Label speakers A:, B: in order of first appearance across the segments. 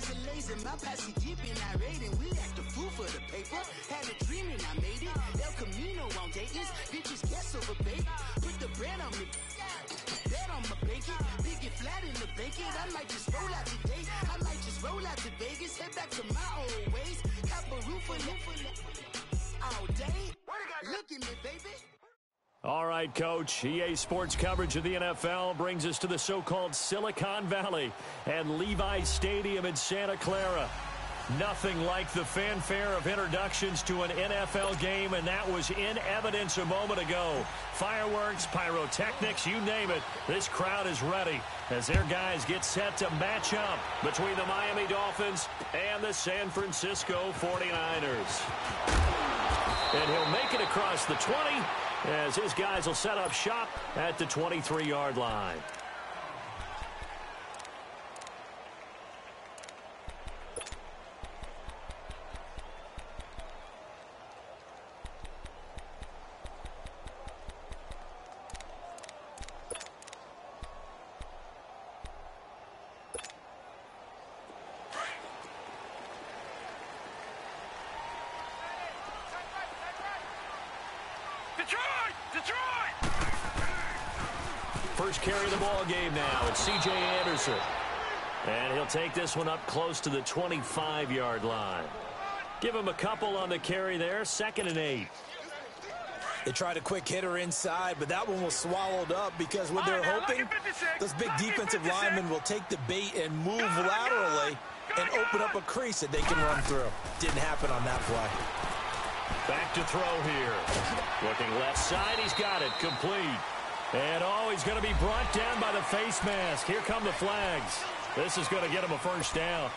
A: a laser, my posse deep in irate, and we act a fool for the paper. Had a dream and I made it. El Camino on Dayton's, bitches guess over bait. Put the bread on me, bet on my bacon. Big it flat in the bacon. I might just roll out today. I might just roll out to Vegas, head back to my old ways. Have a roof all day. Look at me, baby.
B: All right, Coach. EA Sports coverage of the NFL brings us to the so-called Silicon Valley and Levi's Stadium in Santa Clara. Nothing like the fanfare of introductions to an NFL game, and that was in evidence a moment ago. Fireworks, pyrotechnics, you name it. This crowd is ready as their guys get set to match up between the Miami Dolphins and the San Francisco 49ers. And he'll make it across the 20 as his guys will set up shop at the 23-yard line. First carry of the ball game now. It's C.J. Anderson. And he'll take this one up close to the 25-yard line. Give him a couple on the carry there. 2nd and 8.
C: They tried a quick hitter inside, but that one was swallowed up because when they're hoping those big defensive linemen will take the bait and move laterally and open up a crease that they can run through. Didn't happen on that play.
B: Back to throw here. Looking left side. He's got it. Complete. And, he's going to be brought down by the face mask. Here come the flags. This is going to get him a first down.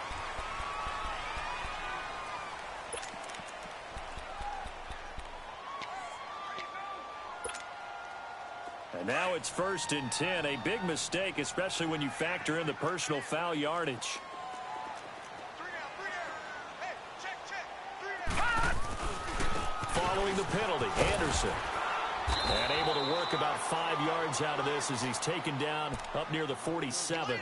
B: And now it's 1st and 10. A big mistake, especially when you factor in the personal foul yardage. Following the penalty, Anderson. And able to work about 5 yards out of this as he's taken down up near the 47.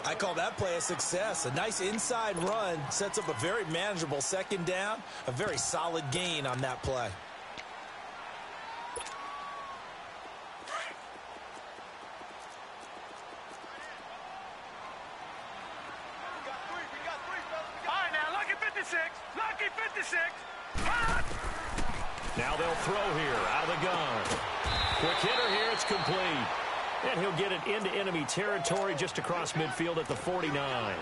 C: I call that play a success. A nice inside run sets up a very manageable 2nd down. A very solid gain on that play.
D: All right, now, lucky 56. Lucky 56.
B: Now they'll throw here out of the gun. Quick hitter here. It's complete. And he'll get it into enemy territory just across midfield at the 49.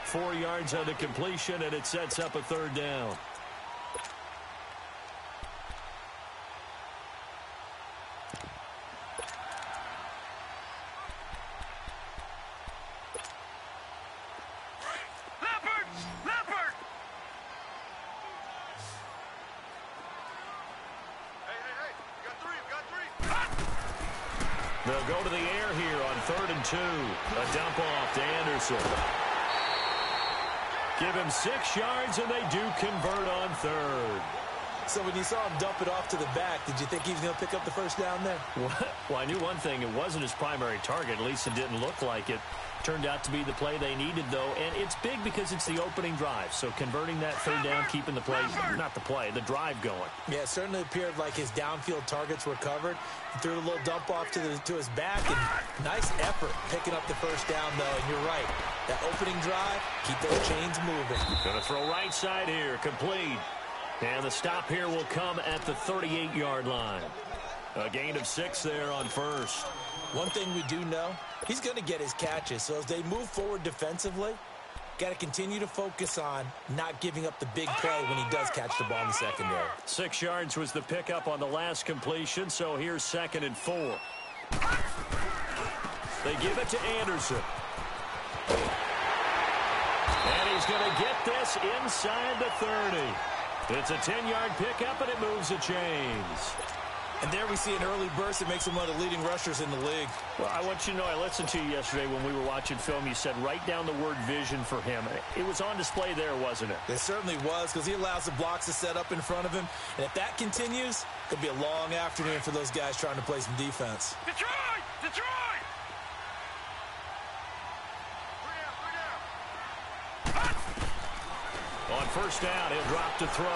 B: 4 yards on the completion, and it sets up a 3rd down. They'll go to the air here on 3rd and 2. A dump off to Anderson. Give him 6 yards, and they do convert on 3rd.
C: So when you saw him dump it off to the back, did you think he was going to pick up the first down there?
B: Well, I knew one thing. It wasn't his primary target. At least it didn't look like it. Turned out to be the play they needed, though, and it's big because it's the opening drive. So converting that 3rd down, keeping the play, not the play, the drive going.
C: Yeah, it certainly appeared like his downfield targets were covered. He threw a little dump off to his back, and nice effort picking up the first down, though. And you're right, that opening drive, keep those chains moving.
B: Going to throw right side here, complete. And the stop here will come at the 38-yard line. A gain of 6 there on 1st.
C: One thing we do know, he's going to get his catches. So as they move forward defensively, got to continue to focus on not giving up the big play when he does catch the ball in the secondary.
B: 6 yards was the pickup on the last completion, so here's 2nd and 4. They give it to Anderson. And he's going to get this inside the 30. It's a 10-yard pickup, and it moves the chains.
C: And there we see an early burst that makes him one of the leading rushers in the league.
B: Well, I want you to know, I listened to you yesterday when we were watching film. You said write down the word vision for him. It was on display there, wasn't it?
C: It certainly was, because he allows the blocks to set up in front of him. And if that continues, it could be a long afternoon for those guys trying to play some defense.
D: Detroit! Detroit!
B: On first down, he'll drop to throw.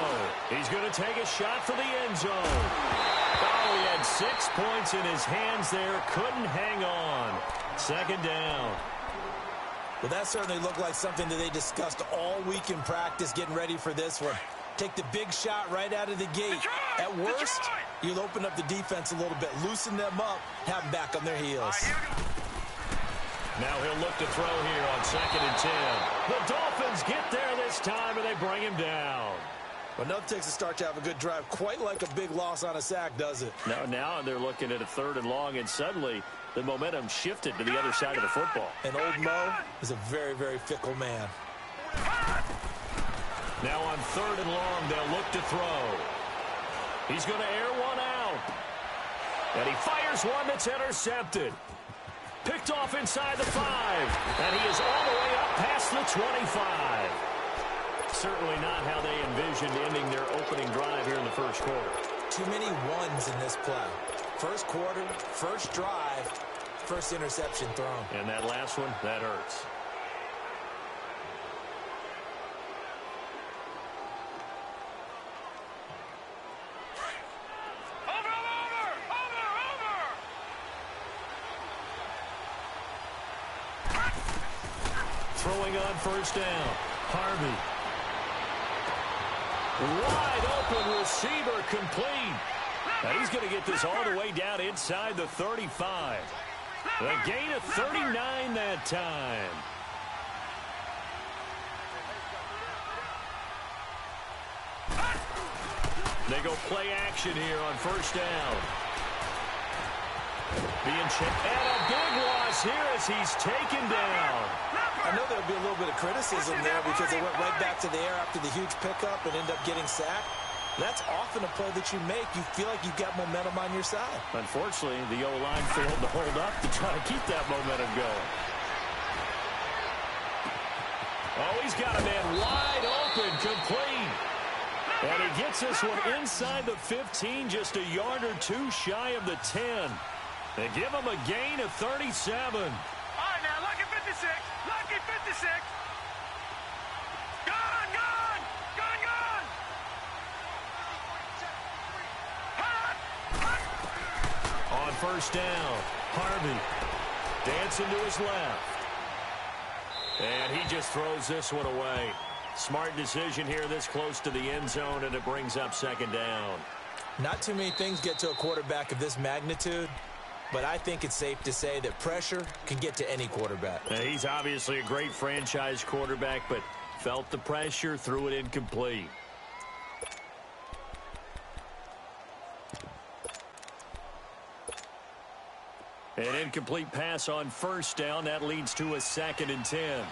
B: He's going to take a shot for the end zone. Oh, he had 6 points in his hands there. Couldn't hang on. Second down.
C: Well, that certainly looked like something that they discussed all week in practice, getting ready for this one. Take the big shot right out of the gate. At worst, you'll open up the defense a little bit, loosen them up, have them back on their heels.
B: Now he'll look to throw here on 2nd and 10. The Dolphins get there this time, and they bring him down.
C: Well, nothing takes a start to have a good drive, quite like a big loss on a sack, does it?
B: Now they're looking at a 3rd and long, and suddenly the momentum shifted to the other side of the football.
C: And old Mo is a very, very fickle man.
B: Now on 3rd and long, they'll look to throw. He's going to air one out. And he fires one that's intercepted. Picked off inside the 5. And he is all the way up past the 25. Certainly not how they envisioned ending their opening drive here in the first quarter.
C: Too many ones in this play. First quarter, first drive, first interception thrown.
B: And that last one, that hurts. Throwing on first down. Harvey. Wide open receiver complete. And he's going to get this all the way down inside the 35. The gain of 39 that time. They go play action here on first down. Being checked. And a big loss here as he's taken down.
C: I know there'll be a little bit of criticism there because they went right back to the air after the huge pickup and end up getting sacked. That's often a play that you make. You feel like you've got momentum on your side.
B: Unfortunately, the O-line failed to hold up to try to keep that momentum going. Oh, he's got a man wide open, complete. And he gets this one inside the 15, just a yard or two shy of the 10. They give him a gain of 37.
D: All right, now, lucky 56. Lucky 56. Gone, gone. Gone, gone.
B: On first down, Harvey dancing to his left. And he just throws this one away. Smart decision here this close to the end zone, and it brings up second down.
C: Not too many things get to a quarterback of this magnitude, but I think it's safe to say that pressure can get to any quarterback.
B: Now, he's obviously a great franchise quarterback, but felt the pressure, threw it incomplete. An incomplete pass on first down. That leads to a 2nd and 10.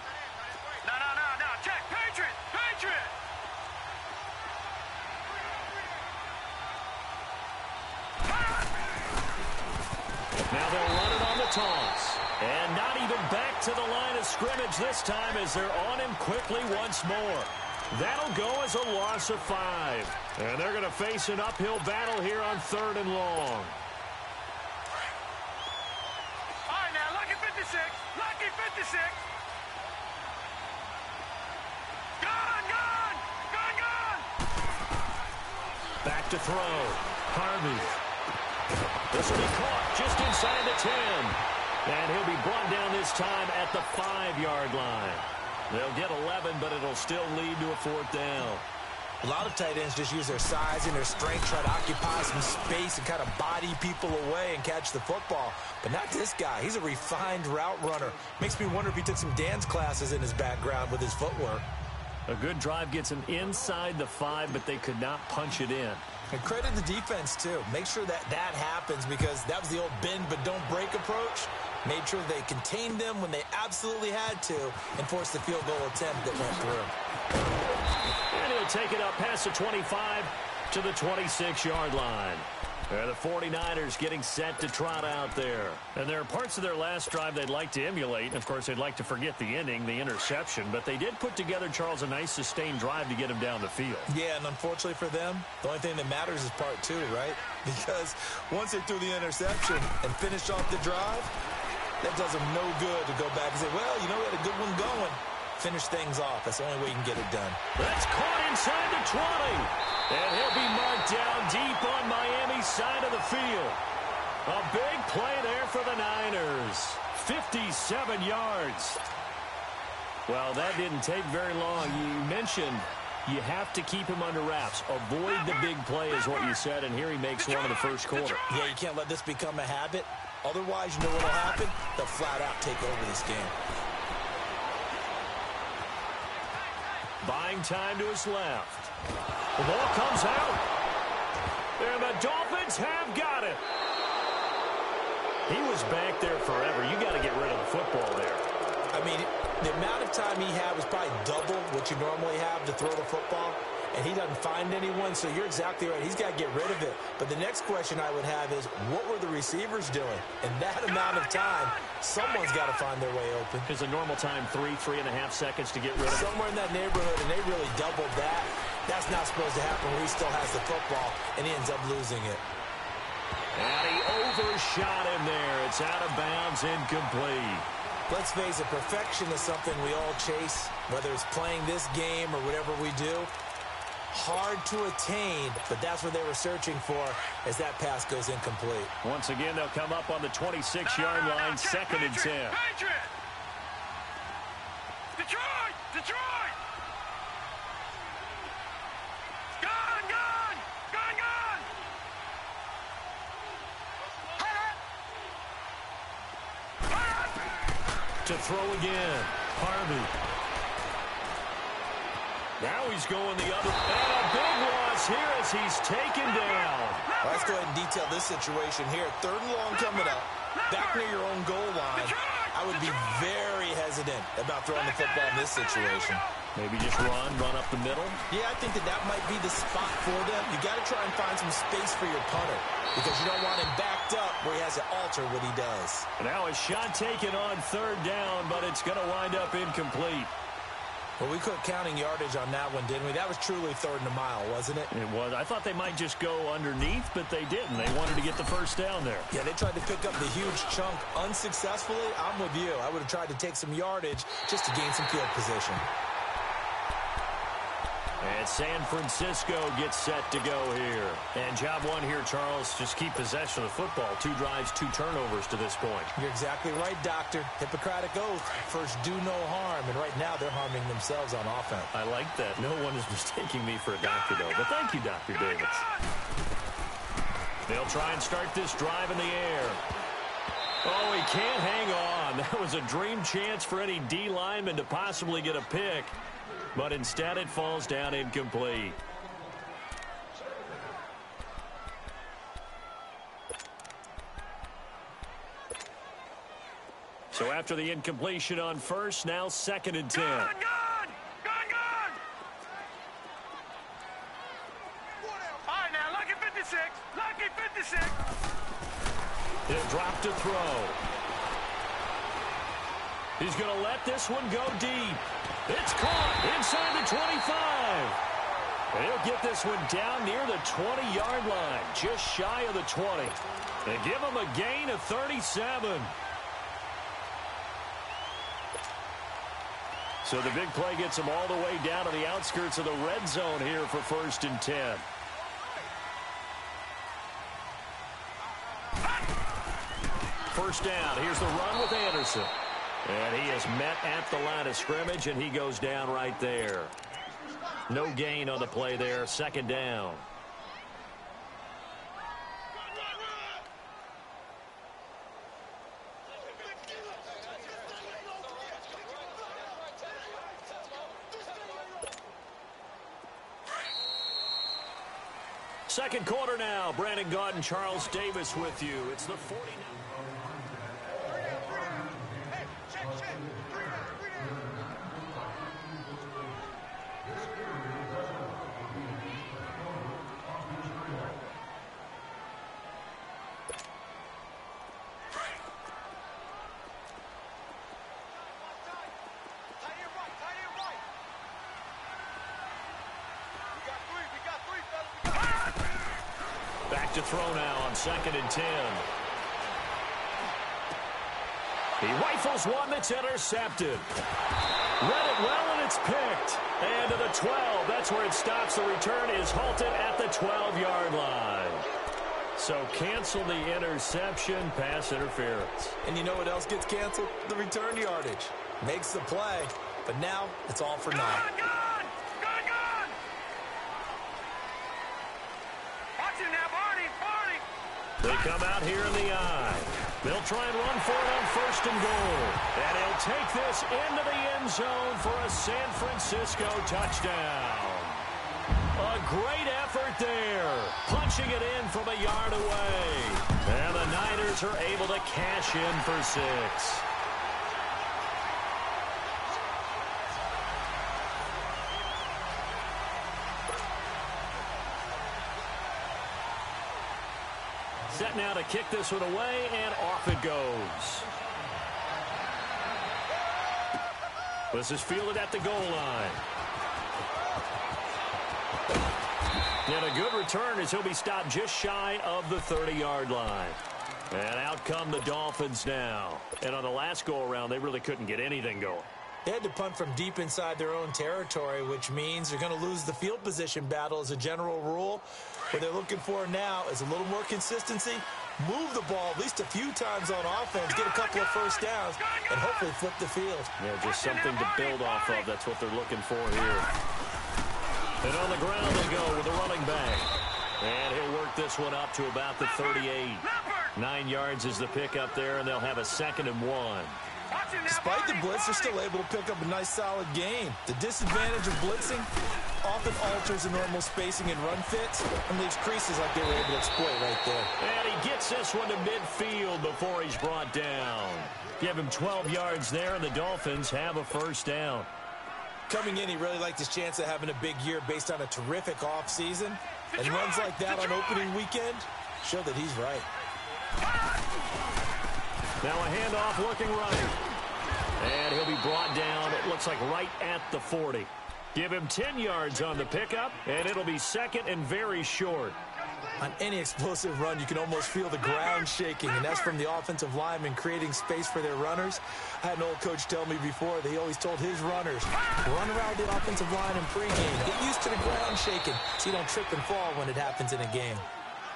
D: No. Check. Patriot. Patriot.
B: Now they'll run it on the toss. And not even back to the line of scrimmage this time as they're on him quickly once more. That'll go as a loss of 5. And they're going to face an uphill battle here on 3rd and long.
D: All right, now, lucky 56. Lucky 56. Gone, gone. Gone, gone.
B: Back to throw. Harvey. This will be caught just inside the 10. And he'll be brought down this time at the 5-yard line. They'll get 11, but it'll still lead to a 4th down.
C: A lot of tight ends just use their size and their strength, try to occupy some space and kind of body people away and catch the football. But not this guy. He's a refined route runner. Makes me wonder if he took some dance classes in his background with his footwork.
B: A good drive gets him inside the 5, but they could not punch it in.
C: And credit the defense, too. Make sure that happens because that was the old bend but don't break approach. Made sure they contained them when they absolutely had to and forced the field goal attempt that went through.
B: And he'll take it up past the 25 to the 26-yard line. The 49ers getting set to trot out there. And there are parts of their last drive they'd like to emulate. Of course, they'd like to forget the ending, the interception. But they did put together, Charles, a nice sustained drive to get him down the field.
C: Yeah, and unfortunately for them, the only thing that matters is part 2, right? Because once they threw the interception and finished off the drive, that does them no good to go back and say, well, you know, we had a good one going. finish things off. That's the only way you can get it done.
B: That's caught inside the 20. And he'll be marked down deep on Miami's side of the field. A big play there for the Niners. 57 yards. Well, that didn't take very long. You mentioned you have to keep him under wraps. Avoid the big play is what you said, and here he makes one in the first quarter.
C: Yeah, you can't let this become a habit. Otherwise, you know what will happen? They'll flat out take over this game.
B: Buying time to his left. The ball comes out. And the Dolphins have got it. He was back there forever. You got to get rid of the football there.
C: I mean, the amount of time he had was probably double what you normally have to throw the football, and he doesn't find anyone, so you're exactly right. He's got to get rid of it. But the next question I would have is, what were the receivers doing? In that amount of time, someone's got to find their way open.
B: Is a normal time 3.5 seconds to get rid of it?
C: Somewhere in that neighborhood, and they really doubled that. That's not supposed to happen when he still has the football, and he ends up losing it.
B: And he overshot him there. It's out of bounds, incomplete.
C: Let's face it, perfection is something we all chase, whether it's playing this game or whatever we do. Hard to attain, but that's what they were searching for as that pass goes incomplete.
B: Once again, they'll come up on the 26-yard line, 2nd and 10.
D: Detroit! Detroit! Gone! Gone! Gone! Gone!
B: To throw again. Harvey. Now he's going the other. And a big loss here as he's taken down.
C: Well, let's go ahead and detail this situation here. 3rd and long coming up. Back near your own goal line. I would be very hesitant about throwing the football in this situation.
B: Maybe just run up the middle.
C: Yeah, I think that might be the spot for them. You got to try and find some space for your punter because you don't want him backed up where he has to alter what he does.
B: Now a shot taken on 3rd down, but it's going to wind up incomplete.
C: Well, we quit counting yardage on that one, didn't we? That was truly 3rd and a mile, wasn't it?
B: It was. I thought they might just go underneath, but they didn't. They wanted to get the first down there.
C: Yeah, they tried to pick up the huge chunk unsuccessfully. I'm with you. I would have tried to take some yardage just to gain some field position.
B: And San Francisco gets set to go here. And job one here, Charles, just keep possession of the football. 2 drives, 2 turnovers to this point.
C: You're exactly right, Doctor. Hippocratic oath. First, do no harm. And right now, they're harming themselves on offense.
B: I like that. No one is mistaking me for a doctor, though. But thank you, Dr. Davis. They'll try and start this drive in the air. Oh, he can't hang on. That was a dream chance for any D lineman to possibly get a pick. But instead it falls down incomplete. So after the incompletion on first, now 2nd and 10.
D: Gone! Gone! Gone! Gone! All right, now, lucky 56. Lucky 56.
B: He'll drop to throw. He's going to let this one go deep. It's caught inside the 25. He'll get this one down near the 20-yard line, just shy of the 20. They give him a gain of 37. So the big play gets him all the way down to the outskirts of the red zone here for 1st and 10. First down. Here's the run with Anderson. And he is met at the line of scrimmage, and he goes down right there. No gain on the play there. 2nd down. Second quarter now. Brandon Gaudin and Charles Davis with you. It's the 49. Back to throw now on 2nd and 10. He rifles one that's intercepted. Read it well, and it's picked. And to the 12. That's where it stops. The return is halted at the 12-yard line. So cancel the interception, pass interference.
C: And you know what else gets canceled? The return yardage. Makes the play, but now it's all for naught.
D: Gone! Watch him now, Barney!
B: They come out here in the eye. They'll try and run for it on 1st and goal. And he'll take this into the end zone for a San Francisco touchdown. A great effort there. Punching it in from a yard away. And the Niners are able to cash in for 6. Set now to kick this one away, and off it goes. This is fielded at the goal line. And a good return as he'll be stopped just shy of the 30-yard line. And out come the Dolphins now. And on the last go-around, they really couldn't get anything going.
C: They had to punt from deep inside their own territory, which means they're going to lose the field position battle as a general rule. What they're looking for now is a little more consistency, move the ball at least a few times on offense, get a couple of first downs, and hopefully flip the field.
B: Yeah, just something to build off of. That's what they're looking for here. And on the ground they go with the running back. And he'll work this one up to about the 38. 9 yards is the pickup there, and they'll have a 2nd and 1.
C: Despite the blitz, they're still able to pick up a nice, solid gain. The disadvantage of blitzing often alters the normal spacing and run fits and leaves creases like they were able to exploit right there.
B: And he gets this one to midfield before he's brought down. Give him 12 yards there, and the Dolphins have a 1st down.
C: Coming in, he really liked his chance of having a big year based on a terrific offseason. And runs like that on opening weekend show that he's right.
B: Now a handoff looking right. And he'll be brought down, it looks like right at the 40. Give him 10 yards on the pickup, and it'll be 2nd and very short.
C: On any explosive run, you can almost feel the ground shaking, and that's from the offensive linemen creating space for their runners. I had an old coach tell me before that he always told his runners, run around the offensive line in pregame. Get used to the ground shaking so you don't trip and fall when it happens in a game.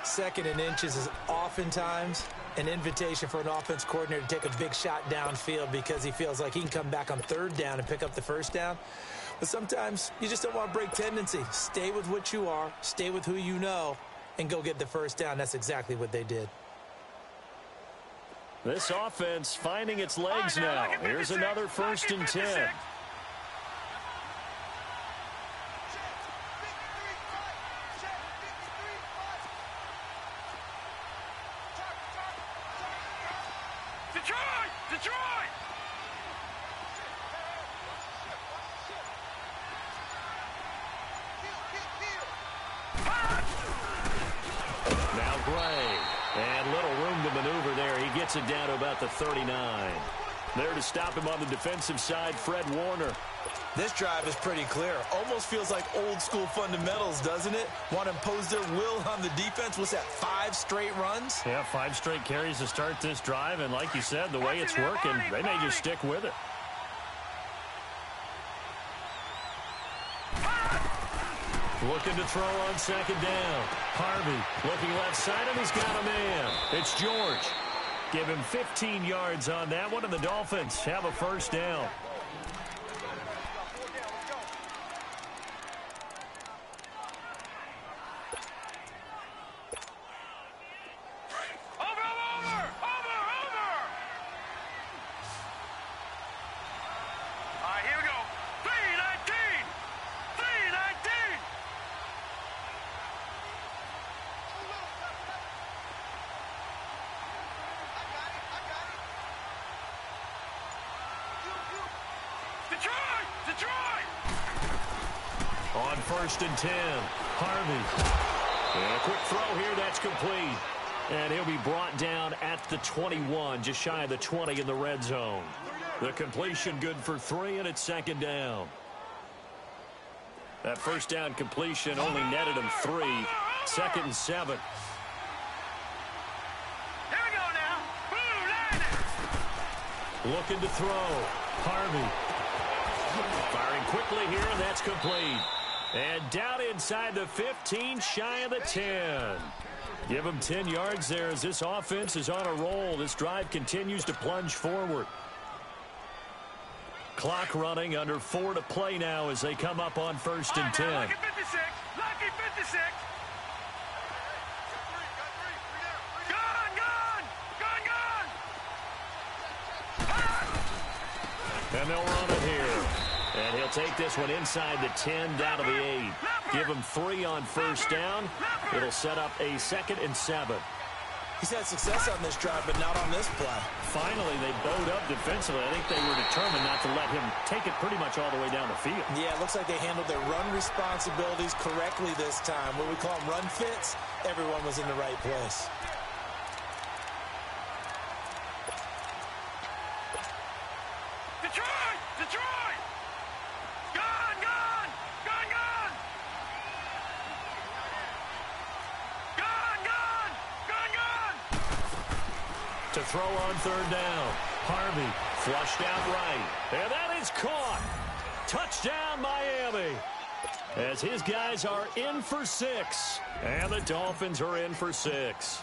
C: 2nd and inches is oftentimes an invitation for an offense coordinator to take a big shot downfield because he feels like he can come back on 3rd down and pick up the 1st down. But sometimes you just don't want to break tendency. Stay with what you are, stay with who you know, and go get the 1st down. That's exactly what they did.
B: This offense finding its legs now. Here's another 1st and 10.
D: Detroit!
B: Now Gray. And little room to maneuver there. He gets it down to about the 39. There to stop him on the defensive side, Fred Warner.
C: This drive is pretty clear. Almost feels like old school fundamentals, doesn't it? Want to impose their will on the defense. What's that, 5 straight runs?
B: Yeah, 5 straight carries to start this drive. And like you said, the way it's working, they may just stick with it. Looking to throw on 2nd down. Harvey looking left side, and he's got a man. It's George. Give him 15 yards on that one, and the Dolphins have a 1st down.
D: Detroit!
B: On 1st and 10, Harvey. And a quick throw here, that's complete. And he'll be brought down at the 21, just shy of the 20 in the red zone. The completion good for 3, and it's 2nd down. That 1st down completion only netted him 3. 2nd and 7.
D: Here we go now. Blue Niners.
B: Looking to throw. Harvey. Firing quickly here, and that's complete. And down inside the 15, shy of the 10. Give him 10 yards there as this offense is on a roll. This drive continues to plunge forward. Clock running, under 4 to play now as they come up on 1st and 10.
D: Lucky 56. Lucky 56.
B: And they'll run it here. And he'll take this one inside the 10, down to the 8. Give him 3 on 1st down. It'll set up a 2nd and 7.
C: He's had success on this drive, but not on this play.
B: Finally, they bowed up defensively. I think they were determined not to let him take it pretty much all the way down the field.
C: Yeah, it looks like they handled their run responsibilities correctly this time. What we call them run fits, everyone was in the right place.
D: Detroit! Detroit! Gone! Gone! Gone! Gone! Gone! Gone! Gone! Gone!
B: To throw on 3rd down. Harvey flushed out right. And that is caught. Touchdown, Miami. As his guys are in for 6. And the Dolphins are in for 6.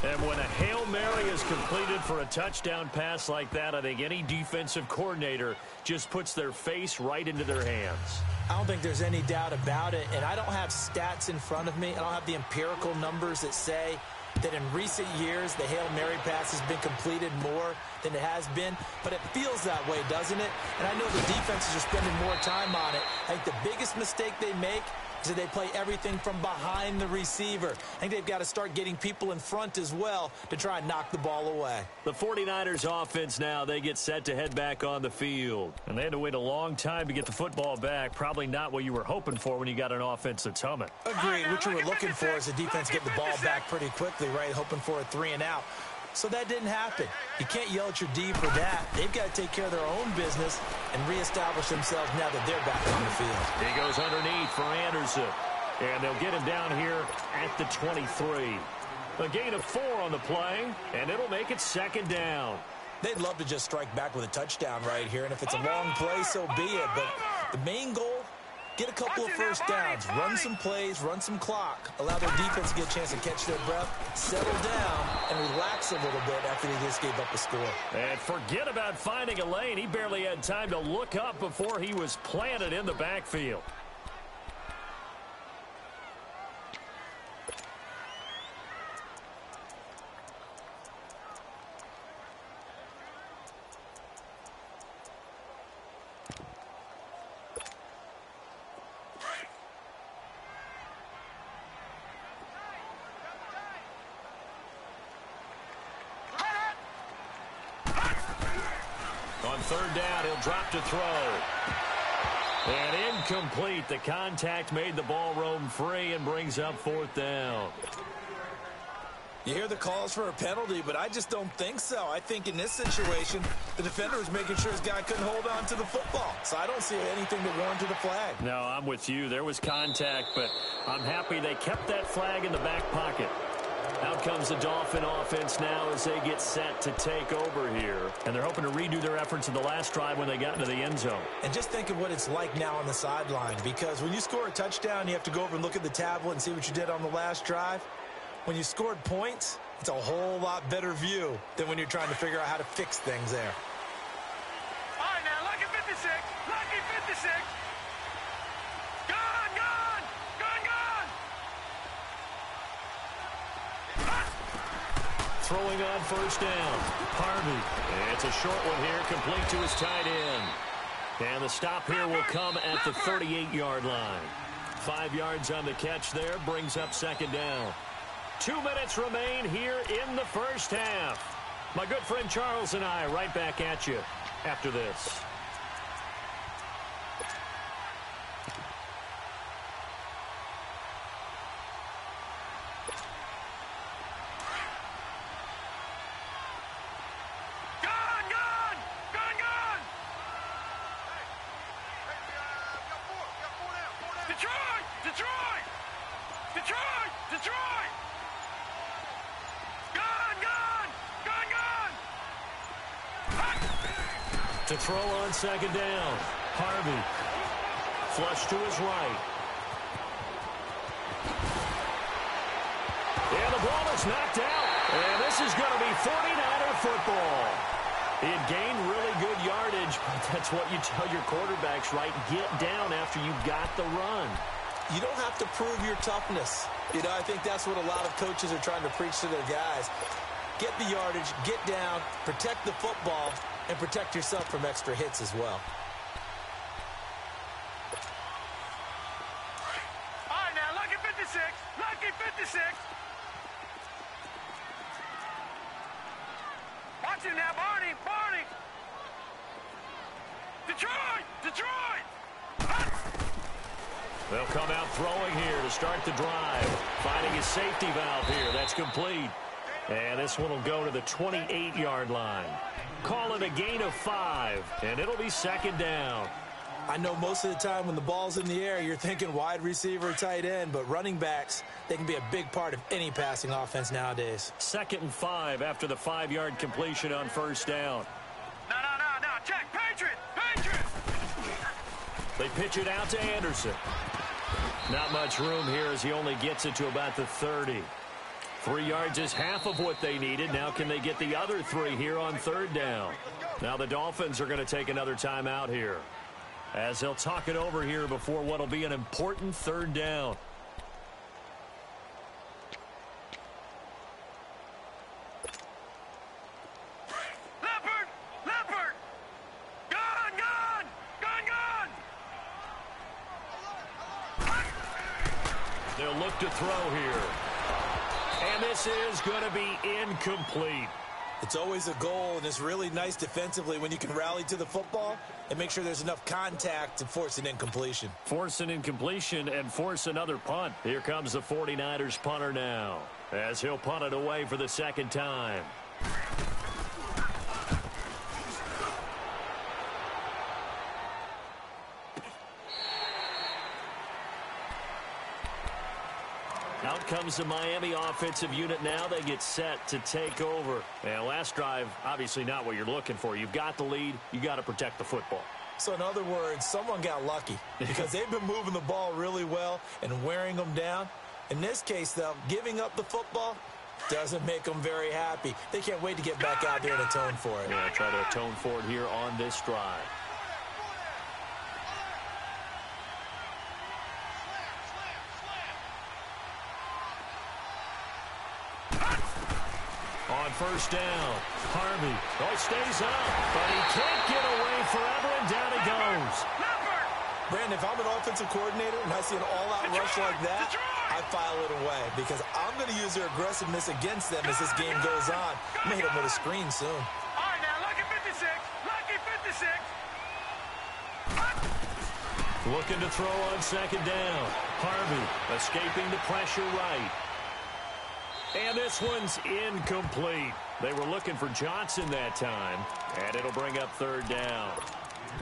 B: And when a Hail Mary is completed for a touchdown pass like that, I think any defensive coordinator just puts their face right into their hands.
C: I don't think there's any doubt about it, and I don't have stats in front of me. I don't have the empirical numbers that say that in recent years the Hail Mary pass has been completed more than it has been, but it feels that way, doesn't it? And I know the defenses are spending more time on it. I think the biggest mistake they make is that they play everything from behind the receiver. I think they've got to start getting people in front as well to try and knock the ball away.
B: The 49ers offense now, they get set to head back on the field. And they had to wait a long time to get the football back. Probably not what you were hoping for when you got an offense that's humming.
C: Agreed. What you were looking for is the defense get the ball back pretty quickly, right? Hoping for a 3 and out. So that didn't happen. You can't yell at your D for that. They've got to take care of their own business and reestablish themselves now that they're back on the field.
B: He goes underneath for Anderson. And they'll get him down here at the 23. A gain of 4 on the play, and it'll make it 2nd down.
C: They'd love to just strike back with a touchdown right here, and if it's a long play, so be it. But the main goal, get a couple of 1st downs, run some plays, run some clock, allow their defense to get a chance to catch their breath, settle down, and relax a little bit after they just gave up a score.
B: And forget about finding a lane. He barely had time to look up before he was planted in the backfield. On 3rd down, he'll drop to throw. And incomplete. The contact made the ball roam free and brings up 4th down.
C: You hear the calls for a penalty, but I just don't think so. I think in this situation, the defender was making sure his guy couldn't hold on to the football. So I don't see anything that warranted a flag.
B: No, I'm with you. There was contact, but I'm happy they kept that flag in the back pocket. Out comes the Dolphin offense now as they get set to take over here. And they're hoping to redo their efforts in the last drive when they got into the end zone.
C: And just think of what it's like now on the sideline, because when you score a touchdown, you have to go over and look at the tablet and see what you did on the last drive. When you scored points, it's a whole lot better view than when you're trying to figure out how to fix things there.
D: All right, now, lucky 56. Lucky 56. Gone, gone, gone, gone.
B: Throwing on 1st down. Harvey. It's a short one here, complete to his tight end. And the stop here will come at the 38-yard line. 5 yards on the catch there, brings up 2nd down. 2 minutes remain here in the 1st half. My good friend Charles and I right back at you after this.
D: Gone, gone, gone, gone. Detroit, Detroit, Detroit, Detroit. Gone, gone, gone, gone.
B: To throw on second down. Harvey. Flush to his right. And the ball is knocked out. And this is going to be 49er football. He had gained really good yardage, but that's what you tell your quarterbacks, right? Get down after you got the run.
C: You don't have to prove your toughness. I think that's what a lot of coaches are trying to preach to their guys. Get the yardage, get down, protect the football, and protect yourself from extra hits as well.
D: All right, now, lucky 56. Lucky 56. Watch it now, Barney. Barney. Detroit. Detroit.
B: They'll come out throwing here to start the drive. Finding his safety valve here. That's complete. And this one will go to the 28-yard line. Call it a gain of 5, and it'll be second down.
C: I know most of the time when the ball's in the air, you're thinking wide receiver, tight end, but running backs, they can be a big part of any passing offense nowadays.
B: 2nd and 5 after the 5-yard completion on first down.
D: No. Check. Patriot. Patriot.
B: They pitch it out to Anderson. Not much room here as he only gets it to about the 30. 3 yards is half of what they needed. Now can they get the other 3 here on third down? Now the Dolphins are going to take another timeout here, as they'll talk it over here before what will be an important third down.
D: Leopard. Gone.
B: They'll look to throw here. And this is going to be incomplete.
C: It's always a goal, and it's really nice defensively when you can rally to the football and make sure there's enough contact to force an incompletion.
B: Force an incompletion and force another punt. Here comes the 49ers punter now, as he'll punt it away for the second time. Out comes the Miami offensive unit now. They get set to take over. And last drive, obviously not what you're looking for. You've got the lead. You got to protect the football.
C: So in other words, someone got lucky because they've been moving the ball really well and wearing them down. In this case, though, giving up the football doesn't make them very happy. They can't wait to get back out there and atone for it.
B: Yeah, try to atone for it here on this drive. On first down, Harvey. Oh, stays up, but he can't get away forever, and down he goes.
C: Brandon, if I'm an offensive coordinator and I see an all-out rush like that, I file it away because I'm going to use their aggressiveness against them as this game goes on. I'm going to hit them with a screen soon.
D: All right, now, lucky 56. Lucky 56.
B: Looking to throw on second down. Harvey escaping the pressure right. And this one's incomplete. They were looking for Johnson that time, and it'll bring up third down.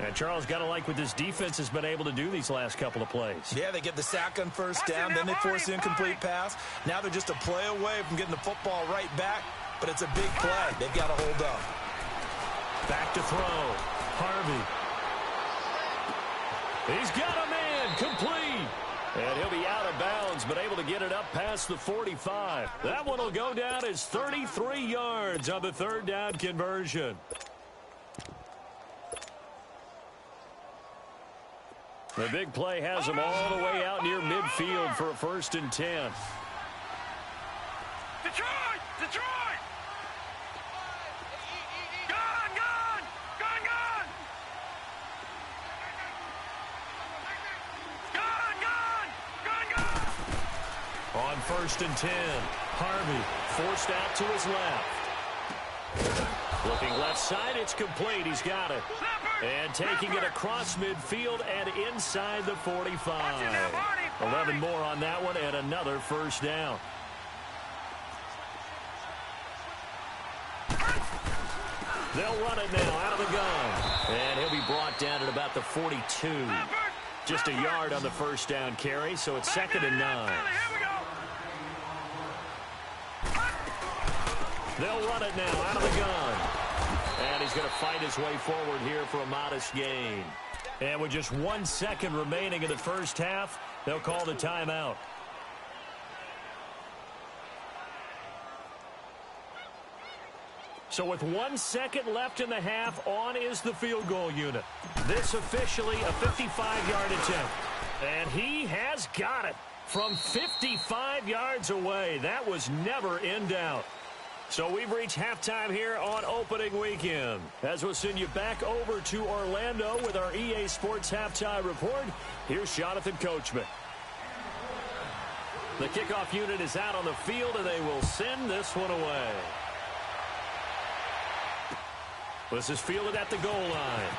B: And Charles, got to like what this defense has been able to do these last couple of plays.
C: Yeah, they get the sack on first down, then they force the incomplete pass. Now they're just a play away from getting the football right back, but it's a big play. They've got to hold up.
B: Back to throw. Harvey. He's got a man, complete. And he'll be out of bounds, but able to get it up past the 45. That one will go down as 33 yards on the third down conversion. The big play has them all the way out near midfield for a 1st and 10.
D: Detroit! Detroit! Gone!
B: On 1st and 10, Harvey forced out to his left. Looking left side, it's complete. He's got it. And taking it across midfield and inside the 45. 11 more on that one and another first down. They'll run it now out of the gun. And he'll be brought down at about the 42. Just a yard on the first down carry, so it's 2nd and 9. They'll run it now out of the gun. And he's going to fight his way forward here for a modest gain. And with just 1 second remaining in the first half, they'll call the timeout. So with 1 second left in the half, on is the field goal unit. This officially a 55-yard attempt. And he has got it from 55 yards away. That was never in doubt. So we've reached halftime here on opening weekend. As we'll send you back over to Orlando with our EA Sports Halftime Report, here's Jonathan Coachman. The kickoff unit is out on the field, and they will send this one away. This is fielded at the goal line.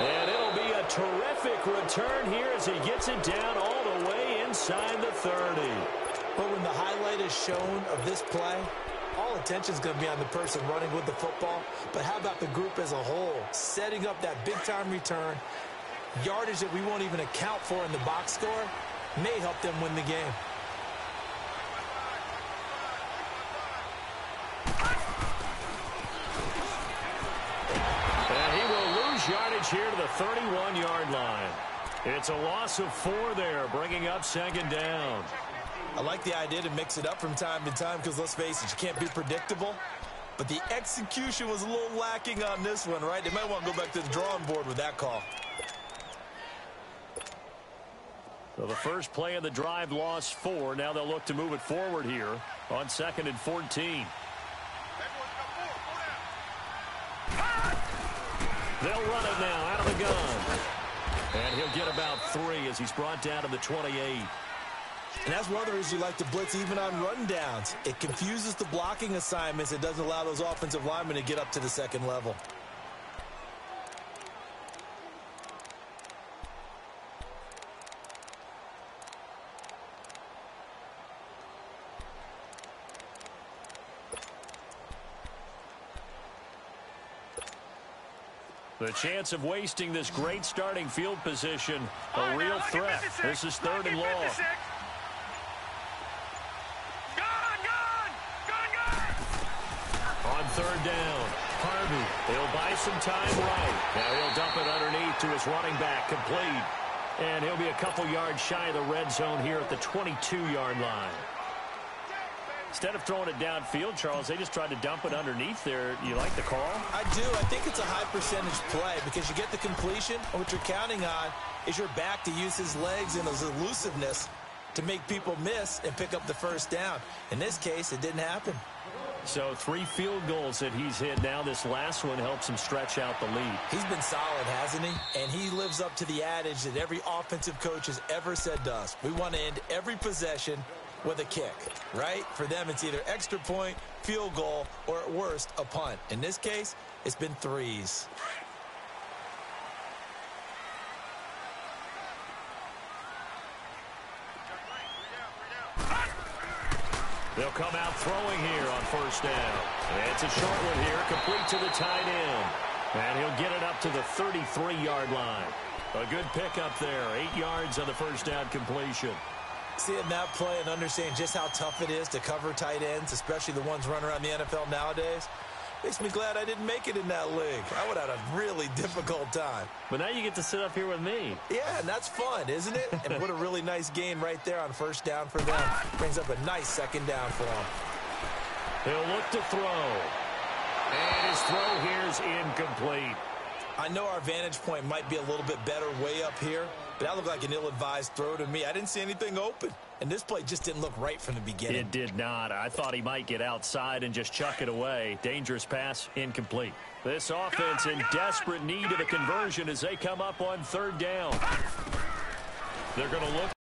B: And it'll be a terrific return here as he gets it down all the way inside the 30.
C: But when the highlight is shown of this play, all attention is going to be on the person running with the football. But how about the group as a whole, setting up that big-time return, yardage that we won't even account for in the box score, may help them win the game.
B: And he will lose yardage here to the 31-yard line. It's a loss of 4 there, bringing up second down.
C: I like the idea to mix it up from time to time because, let's face it, you can't be predictable. But the execution was a little lacking on this one, right? They might want to go back to the drawing board with that call.
B: So the first play of the drive lost 4. Now they'll look to move it forward here on 2nd and 14. They'll run it now out of the gun. And he'll get about 3 as he's brought down to the 28.
C: And that's one of the reasons you like to blitz even on run downs. It confuses the blocking assignments. It doesn't allow those offensive linemen to get up to the second level.
B: The chance of wasting this great starting field position, a real threat. This is 3rd and long. On 3rd down, Harvey, he'll buy some time right. Now he'll dump it underneath to his running back, complete. And he'll be a couple yards shy of the red zone here at the 22-yard line. Instead of throwing it downfield, Charles, they just tried to dump it underneath there. You like the call?
C: I do. I think it's a high percentage play because you get the completion, and what you're counting on is your back to use his legs and his elusiveness to make people miss and pick up the first down. In this case, it didn't happen.
B: So 3 field goals that he's hit now. This last one helps him stretch out the lead.
C: He's been solid, hasn't he? And he lives up to the adage that every offensive coach has ever said to us. We want to end every possession with a kick, right? For them, it's either extra point, field goal, or at worst, a punt. In this case, it's been 3s.
B: They'll come out throwing here on 1st down. It's a short one here, complete to the tight end. And he'll get it up to the 33-yard line. A good pickup there, 8 yards on the 1st down completion.
C: Seeing that play and understanding just how tough it is to cover tight ends, especially the ones running around the NFL nowadays, makes me glad I didn't make it in that league. I would have had a really difficult time.
B: But now you get to sit up here with me.
C: Yeah, and that's fun, isn't it? And what a really nice gain right there on 1st down for them. Brings up a nice 2nd down for them.
B: He'll look to throw. And his throw here is incomplete.
C: I know our vantage point might be a little bit better way up here, but that looked like an ill-advised throw to me. I didn't see anything open, and this play just didn't look right from the beginning.
B: It did not. I thought he might get outside and just chuck it away. Dangerous pass, incomplete. This offense in desperate need of a conversion as they come up on 3rd down. They're going to look